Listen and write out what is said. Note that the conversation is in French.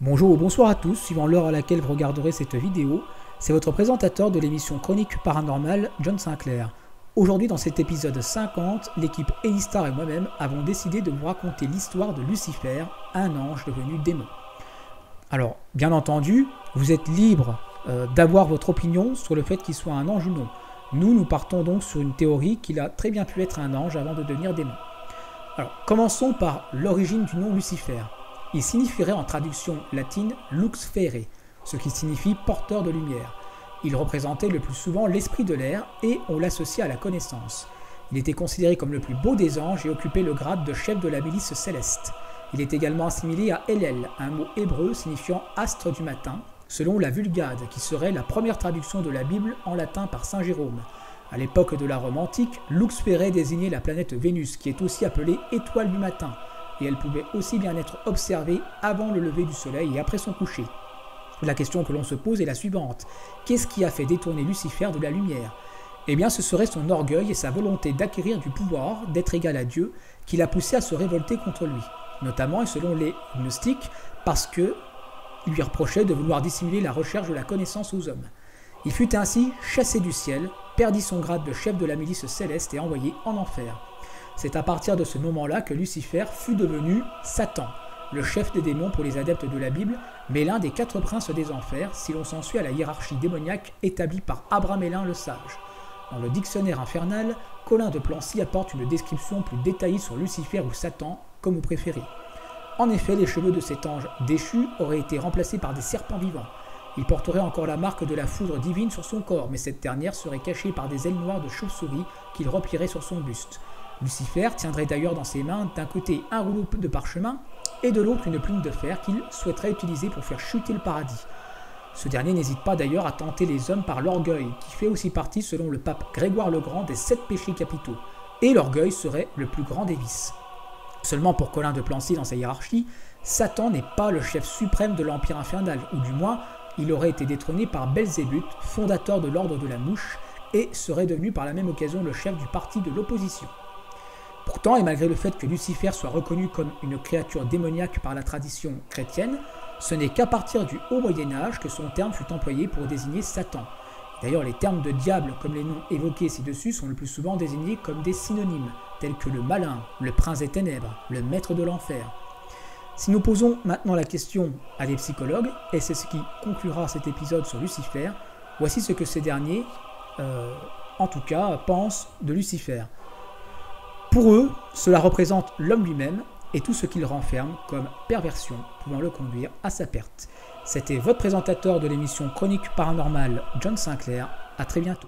Bonjour ou bonsoir à tous, suivant l'heure à laquelle vous regarderez cette vidéo, c'est votre présentateur de l'émission Chronique Paranormale, John Sinclair. Aujourd'hui dans cet épisode 50, l'équipe Elistar et moi-même avons décidé de vous raconter l'histoire de Lucifer, un ange devenu démon. Alors, bien entendu, vous êtes libre d'avoir votre opinion sur le fait qu'il soit un ange ou non. Nous partons donc sur une théorie qu'il a très bien pu être un ange avant de devenir démon. Alors, commençons par l'origine du nom Lucifer. Il signifierait en traduction latine « lux fere », ce qui signifie « porteur de lumière ». Il représentait le plus souvent l'esprit de l'air et on l'associait à la connaissance. Il était considéré comme le plus beau des anges et occupait le grade de chef de la milice céleste. Il est également assimilé à Hellel, un mot hébreu signifiant « astre du matin », selon la Vulgate, qui serait la première traduction de la Bible en latin par saint Jérôme. À l'époque de la Rome antique, lux fere désignait la planète Vénus, qui est aussi appelée étoile du matin. Et elle pouvait aussi bien être observée avant le lever du soleil et après son coucher. La question que l'on se pose est la suivante. Qu'est-ce qui a fait détourner Lucifer de la lumière ? Eh bien ce serait son orgueil et sa volonté d'acquérir du pouvoir, d'être égal à Dieu, qui l'a poussé à se révolter contre lui. Notamment, et selon les gnostiques, parce qu'il lui reprochait de vouloir dissimuler la recherche de la connaissance aux hommes. Il fut ainsi chassé du ciel, perdit son grade de chef de la milice céleste et envoyé en enfer. C'est à partir de ce moment-là que Lucifer fut devenu Satan, le chef des démons pour les adeptes de la Bible, mais l'un des 4 princes des enfers, si l'on s'en suit à la hiérarchie démoniaque établie par Abramélin le Sage. Dans le dictionnaire infernal, Colin de Plancy apporte une description plus détaillée sur Lucifer ou Satan, comme vous préférez. En effet, les cheveux de cet ange déchu auraient été remplacés par des serpents vivants. Il porterait encore la marque de la foudre divine sur son corps, mais cette dernière serait cachée par des ailes noires de chauve-souris qu'il replierait sur son buste. Lucifer tiendrait d'ailleurs dans ses mains d'un côté un rouleau de parchemin et de l'autre une plume de fer qu'il souhaiterait utiliser pour faire chuter le paradis. Ce dernier n'hésite pas d'ailleurs à tenter les hommes par l'orgueil, qui fait aussi partie selon le pape Grégoire le Grand des 7 péchés capitaux, et l'orgueil serait le plus grand des vices. Seulement pour Colin de Plancy dans sa hiérarchie, Satan n'est pas le chef suprême de l'Empire infernal, ou du moins il aurait été détrôné par Belzébuth, fondateur de l'ordre de la mouche, et serait devenu par la même occasion le chef du parti de l'opposition. Pourtant, et malgré le fait que Lucifer soit reconnu comme une créature démoniaque par la tradition chrétienne, ce n'est qu'à partir du Haut Moyen-Âge que son terme fut employé pour désigner Satan. D'ailleurs, les termes de diable, comme les noms évoqués ci-dessus, sont le plus souvent désignés comme des synonymes, tels que le malin, le prince des ténèbres, le maître de l'enfer. Si nous posons maintenant la question à des psychologues, et c'est ce qui conclura cet épisode sur Lucifer, voici ce que ces derniers, en tout cas, pensent de Lucifer. Pour eux, cela représente l'homme lui-même et tout ce qu'il renferme comme perversion pouvant le conduire à sa perte. C'était votre présentateur de l'émission Chronique Paranormale, John Sinclair. À très bientôt.